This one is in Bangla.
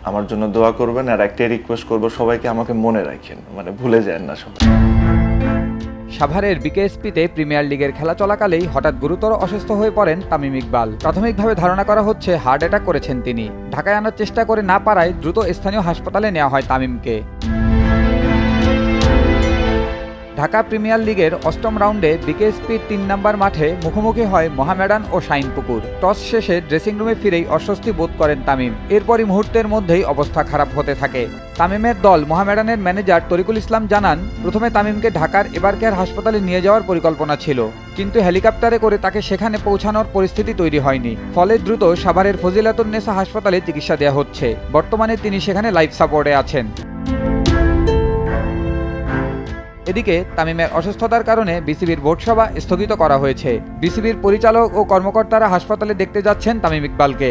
আমার জন্য দোয়া করবেন। আর একটাই রিকোয়েস্ট করব, সবাইকে আমাকে মনে রাখেন, মানে ভুলে যান না সবাই। সাভারের বিকেএসপিতে প্রিমিয়ার লিগের খেলা চলাকালেই হঠাৎ গুরুতর অসুস্থ হয়ে পড়েন তামিম ইকবাল। প্রাথমিকভাবে ধারণা করা হচ্ছে হার্ট অ্যাটাক করেছেন তিনি। ঢাকায় আনার চেষ্টা করে না পারায় দ্রুত স্থানীয় হাসপাতালে নেওয়া হয় তামিমকে। ঢাকা প্রিমিয়ার লিগের ৮ম রাউন্ডে বিকেএসপির ৩ নম্বর মাঠে মুখোমুখি হয় মোহামেডান ও শাইনপুকুর। টস শেষে ড্রেসিং রুমে ফিরেই অস্বস্তি বোধ করেন তামিম। এরপরই মুহূর্তের মধ্যেই অবস্থা খারাপ হতে থাকে। তামিমের দল মোহামেডানের ম্যানেজার তরিকুল ইসলাম জানান, প্রথমে তামিমকে ঢাকার এবারকেয়ার হাসপাতালে নিয়ে যাওয়ার পরিকল্পনা ছিল, কিন্তু হেলিকপ্টারে করে তাকে সেখানে পৌঁছানোর পরিস্থিতি তৈরি হয়নি। ফলে দ্রুত সাভারের ফজিলাতুন্নেসা হাসপাতালে চিকিৎসা দেওয়া হচ্ছে। বর্তমানে তিনি সেখানে লাইফ সাপোর্টে আছেন। এদিকে তামিমের অসুস্থতার কারণে বিসিবির বোর্ড সভা স্থগিত করা হয়েছে। বিসিবির পরিচালক ও কর্মকর্তারা হাসপাতালে দেখতে যাচ্ছেন তামিম ইকবালকে।